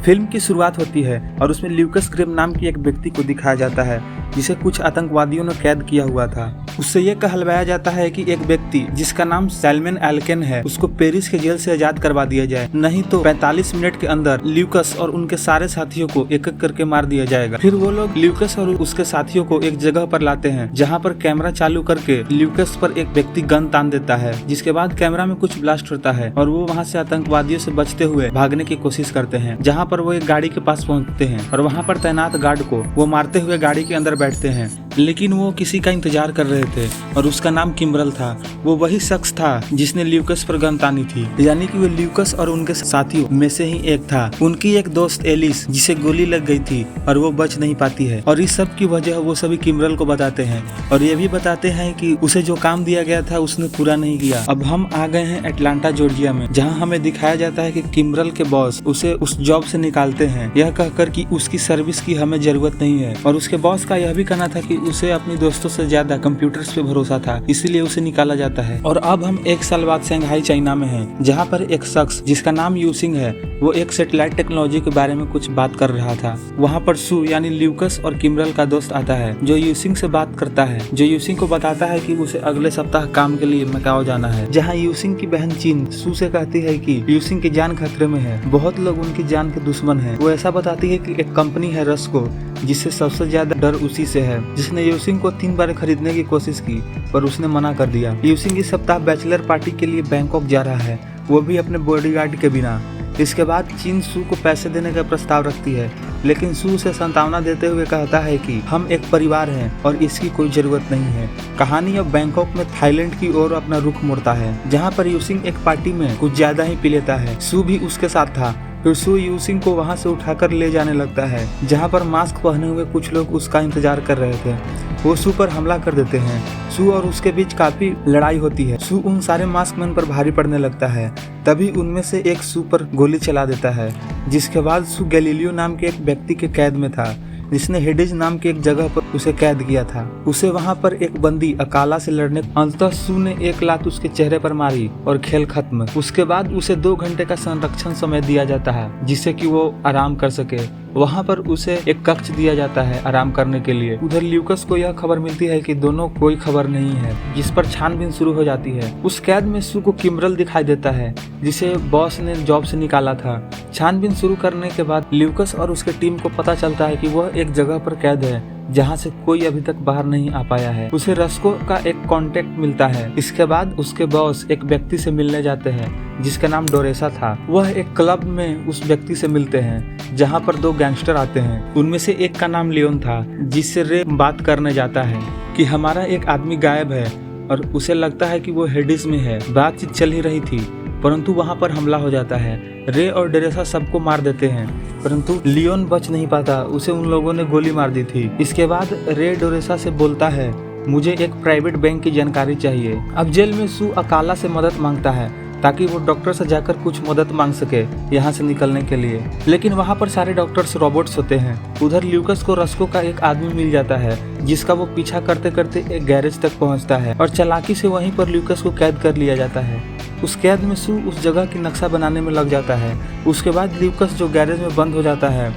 Film की शुरुआत होती है और उसमें ल्यूकस ग्रेम नाम की एक व्यक्ति को दिखाया जाता है जिसे कुछ आतंकवादियों ने कैद किया हुआ था। उससे यह कहलवाया जाता है कि एक व्यक्ति जिसका नाम सैलमन एल्केन है उसको पेरिस के जेल से आजाद करवा दिया जाए, नहीं तो 45 मिनट के अंदर ल्यूकस और उनके सारे साथियों को एक एक करके मार दिया जाएगा। फिर वो लोग ल्यूकस और उसके साथियों को एक जगह पर लाते हैं जहाँ पर कैमरा चालू करके ल्यूकस पर एक व्यक्ति गन तान देता है, जिसके बाद कैमरा में कुछ ब्लास्ट होता है और वो वहाँ से आतंकवादियों से बचते हुए भागने की कोशिश करते हैं। जहाँ पर वो एक गाड़ी के पास पहुँचते हैं और वहाँ पर तैनात गार्ड को वो मारते हुए गाड़ी के अंदर बैठते हैं, लेकिन वो किसी का इंतजार कर रहे थे और उसका नाम किम्बरल था। वो वही शख्स था जिसने ल्यूकस पर गन तानी थी, यानी कि वो ल्यूकस और उनके साथियों में से ही एक था। उनकी एक दोस्त एलिस जिसे गोली लग गई थी और वो बच नहीं पाती है, और इस सब की वजह वो सभी किम्बरल को बताते हैं और ये भी बताते हैं कि उसे जो काम दिया गया था उसने पूरा नहीं किया। अब हम आ गए हैं एटलांटा जॉर्जिया में, जहाँ हमें दिखाया जाता है कि किम्बरल के बॉस उसे उस जॉब से निकालते हैं, यह कहकर कि उसकी सर्विस की हमें जरूरत नहीं है। और उसके बॉस का यह भी कहना था कि उसे अपनी दोस्तों से ज्यादा कंप्यूटर्स पे भरोसा था, इसीलिए उसे निकाला जाता है। और अब हम 1 साल बाद शंघाई चाइना में हैं, जहाँ पर एक शख्स जिसका नाम यूसिंग है वो एक सैटेलाइट टेक्नोलॉजी के बारे में कुछ बात कर रहा था। वहाँ पर सू यानी ल्यूकस और किम्बरल का दोस्त आता है जो यूसिंग से बात करता है, जो यूसिंग को बताता है कि उसे अगले सप्ताह काम के लिए मकाओ जाना है, जहाँ यूसिंग की बहन चीन सू से कहती है कि यूसिंग की जान खतरे में है, बहुत लोग उनकी जान के दुश्मन है। वो ऐसा बताती है कि एक कंपनी है रस्को जिससे सबसे ज्यादा डर उसी से है, जिसने यूसिंग को 3 बार खरीदने की कोशिश की पर उसने मना कर दिया। यूसिंग इस सप्ताह बैचलर पार्टी के लिए बैंकॉक जा रहा है, वो भी अपने बॉडीगार्ड के बिना। इसके बाद चीन सू को पैसे देने का प्रस्ताव रखती है, लेकिन सू उसे सांत्वना देते हुए कहता है कि हम एक परिवार हैं और इसकी कोई जरूरत नहीं है। कहानी अब बैंकॉक में थाईलैंड की ओर अपना रुख मोड़ता है, जहाँ पर यूसिंग एक पार्टी में कुछ ज्यादा ही पी लेता है। सू भी उसके साथ था। फिर सू यूसिंग को वहां से उठाकर ले जाने लगता है, जहां पर मास्क पहने हुए कुछ लोग उसका इंतजार कर रहे थे। वो सू पर हमला कर देते हैं। सू और उसके बीच काफी लड़ाई होती है। सू उन सारे मास्कमैन पर भारी पड़ने लगता है, तभी उनमें से एक सू पर गोली चला देता है, जिसके बाद सू गैलीलियो नाम के एक व्यक्ति के कैद में था जिसने हेडिज नाम की एक जगह पर उसे कैद किया था। उसे वहां पर एक बंदी अकाला से लड़ने अंततः सू ने एक लात उसके चेहरे पर मारी और खेल खत्म। उसके बाद उसे 2 घंटे का संरक्षण समय दिया जाता है जिससे कि वो आराम कर सके। वहां पर उसे एक कक्ष दिया जाता है आराम करने के लिए। उधर ल्यूकस को यह खबर मिलती है कि दोनों कोई खबर नहीं है, जिस पर छानबीन शुरू हो जाती है। उस कैद में सू को किम्बरल दिखाई देता है जिसे बॉस ने जॉब से निकाला था। छानबीन शुरू करने के बाद ल्यूकस और उसके टीम को पता चलता है कि वह एक जगह पर कैद है जहां से कोई अभी तक बाहर नहीं आ पाया है। उसे रस्को का एक कांटेक्ट मिलता है। इसके बाद उसके बॉस एक व्यक्ति से मिलने जाते हैं जिसका नाम डोरेसा था। वह एक क्लब में उस व्यक्ति से मिलते हैं जहां पर 2 गैंगस्टर आते हैं। उनमें से एक का नाम लियोन था, जिससे रे बात करने जाता है कि हमारा एक आदमी गायब है और उसे लगता है कि वो हेडिस में है। बातचीत चल ही रही थी परंतु वहां पर हमला हो जाता है। रे और डोरेसा सबको मार देते हैं परंतु लियोन बच नहीं पाता, उसे उन लोगों ने गोली मार दी थी। इसके बाद रे डोरेसा से बोलता है मुझे एक प्राइवेट बैंक की जानकारी चाहिए। अब जेल में सू अकाला से मदद मांगता है ताकि वो डॉक्टर से जाकर कुछ मदद मांग सके यहाँ से निकलने के लिए, लेकिन वहाँ पर सारे डॉक्टर्स रोबोट्स होते हैं। उधर ल्यूकस को रस्को का एक आदमी मिल जाता है जिसका वो पीछा करते करते एक गैरेज तक पहुँचता है और चालाकी से वहीं पर ल्यूकस को कैद कर लिया जाता है। उस कैद में सू उस जगह की नक्शा बनाने में लग जाता है। उसके बाद ल्यूकस जो गैरेज में बंद हो जाता है,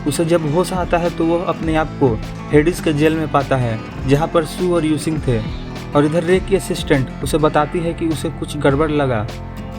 उसे जब होश आता है तो वह अपने आप को हेडिस के जेल में पाता है जहाँ पर सू और यूसिंग थे। और इधर रे की असिस्टेंट उसे बताती है कि उसे कुछ गड़बड़ लगा,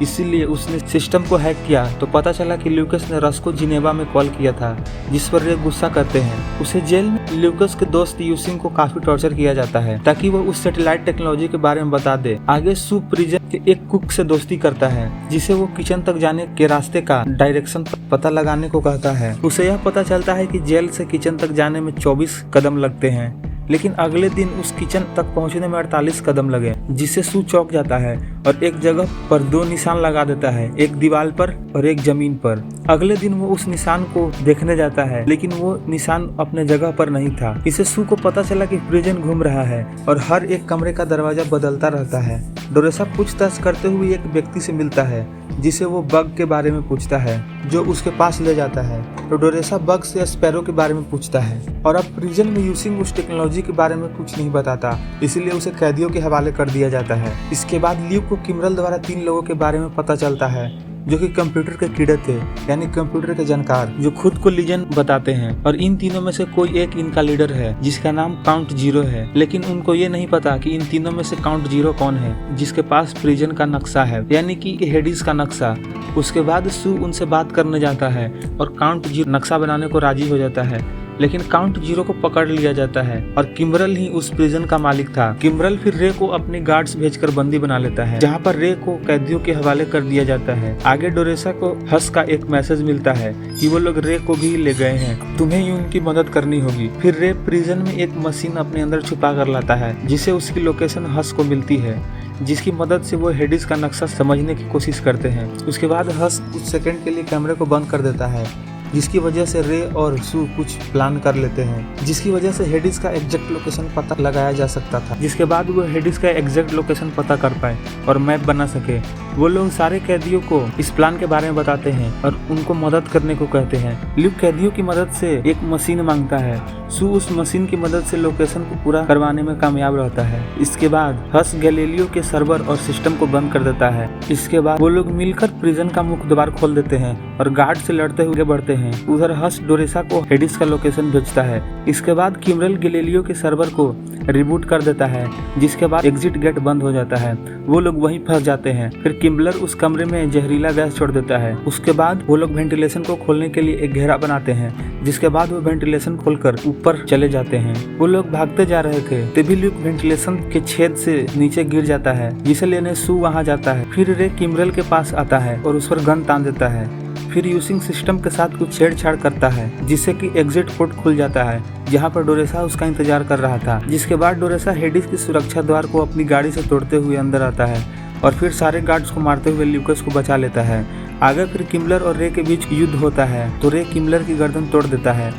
इसीलिए उसने सिस्टम को हैक किया। तो पता चला कि ल्यूकस ने रस्को जिनेवा में कॉल किया था, जिस पर रे गुस्सा करते हैं। उसे जेल में ल्यूकस के दोस्त यूसिंग को काफी टॉर्चर किया जाता है ताकि वो उस सैटेलाइट टेक्नोलॉजी के बारे में बता दे। आगे सू प्रिजन के एक कुक से दोस्ती करता है जिसे वो किचन तक जाने के रास्ते का डायरेक्शन पता लगाने को कहता है। उसे यह पता चलता है कि जेल से किचन तक जाने में 24 कदम लगते हैं, लेकिन अगले दिन उस किचन तक पहुंचने में 48 कदम लगे, जिससे सू चौंक जाता है और एक जगह पर 2 निशान लगा देता है, एक दीवार पर और एक जमीन पर। अगले दिन वो उस निशान को देखने जाता है, लेकिन वो निशान अपने जगह पर नहीं था। इसे सू को पता चला कि प्रिजन घूम रहा है और हर एक कमरे का दरवाजा बदलता रहता है। डोरेसा पूछताछ करते हुए एक व्यक्ति से मिलता है जिसे वो बग के बारे में पूछता है, जो उसके पास ले जाता है। तो डोरेसा बग से स्पैरो के बारे में पूछता है और अब प्रिजन में यूसिंग उस टेक्नोलॉजी के बारे में कुछ नहीं बताता, इसलिए उसे कैदियों के हवाले कर दिया जाता है। इसके बाद ल्यूक को किम्बरल द्वारा 3 लोगों के बारे में पता चलता है जो कि कंप्यूटर के कीड़े थे, यानी कंप्यूटर के जानकार, जो खुद को लीजेंड बताते हैं। और इन तीनों में से कोई एक इनका लीडर है जिसका नाम काउंट जीरो है। लेकिन उनको ये नहीं पता कि इन तीनों में से काउंट जीरो कौन है, जिसके पास प्रिजन का नक्शा है, यानी कि हेडिस का नक्शा। उसके बाद सू उनसे बात करने जाता है और काउंट जीरो नक्शा बनाने को राजी हो जाता है। लेकिन काउंट जीरो को पकड़ लिया जाता है और किम्बरल ही उस प्रिजन का मालिक था। किम्बरल फिर रे को अपने गार्ड्स भेजकर बंदी बना लेता है, जहां पर रे को कैदियों के हवाले कर दिया जाता है। आगे डोरेसा को हस का एक मैसेज मिलता है कि वो लोग रे को भी ले गए हैं, तुम्हें ही उनकी मदद करनी होगी। फिर रे प्रिजन में एक मशीन अपने अंदर छुपा कर लाता है, जिसे उसकी लोकेशन हस को मिलती है, जिसकी मदद से वो हेडिस का नक्शा समझने की कोशिश करते हैं। उसके बाद हस कुछ सेकंड के लिए कैमरे को बंद कर देता है, जिसकी वजह से रे और सू कुछ प्लान कर लेते हैं, जिसकी वजह से हेडिस का एग्जैक्ट लोकेशन पता लगाया जा सकता था। जिसके बाद वो हेडिस का एग्जैक्ट लोकेशन पता कर पाए और मैप बना सके। वो लोग सारे कैदियों को इस प्लान के बारे में बताते हैं और उनको मदद करने को कहते हैं। ल्यूक कैदियों की मदद से एक मशीन मांगता है। सू उस मशीन की मदद से लोकेशन को पूरा करवाने में कामयाब रहता है। इसके बाद हस गैलीलियो के सर्वर और सिस्टम को बंद कर देता है। इसके बाद वो लोग मिलकर प्रिजन का मुख्य द्वार खोल देते हैं और गार्ड से लड़ते हुए बढ़ते हैं। उधर हस डोरेसा को हेडिस का लोकेशन भेजता है। इसके बाद किम्बरल गैलीलियो के सर्वर को रिबूट कर देता है, जिसके बाद एग्जिट गेट बंद हो जाता है। वो लोग वहीं फंस जाते हैं। फिर किम्बलर उस कमरे में जहरीला गैस छोड़ देता है। उसके बाद वो लोग वेंटिलेशन को खोलने के लिए एक घेरा बनाते हैं, जिसके बाद वो वेंटिलेशन खोलकर ऊपर चले जाते हैं। वो लोग भागते जा रहे थे, तभी ल्यूक वेंटिलेशन के छेद से नीचे गिर जाता है, जिसे लेने सू वहां जाता है। फिर रे किम्बरल के पास आता है और उस पर गन तान देता है। फिर यूसिंग सिस्टम के साथ कुछ छेड़छाड़ करता है, जिससे कि एग्जिट पोर्ट खुल जाता है, जहां पर डोरेसा उसका इंतजार कर रहा था। जिसके बाद डोरेसा हेडिस की सुरक्षा द्वार को अपनी गाड़ी से तोड़ते हुए अंदर आता है और फिर सारे गार्ड्स को मारते हुए ल्यूकस को बचा लेता है। आगे फिर किम्बलर और रे के बीच युद्ध होता है, तो रे किम्बलर की गर्दन तोड़ देता है।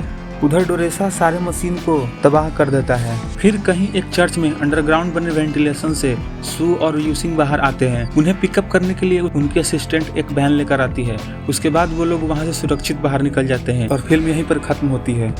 उधर डोरेसा सारे मशीन को तबाह कर देता है। फिर कहीं एक चर्च में अंडरग्राउंड बने वेंटिलेशन से सू और यूसिंग बाहर आते हैं। उन्हें पिकअप करने के लिए उनकी असिस्टेंट एक वैन लेकर आती है। उसके बाद वो लोग वहां से सुरक्षित बाहर निकल जाते हैं और फिल्म यहीं पर खत्म होती है।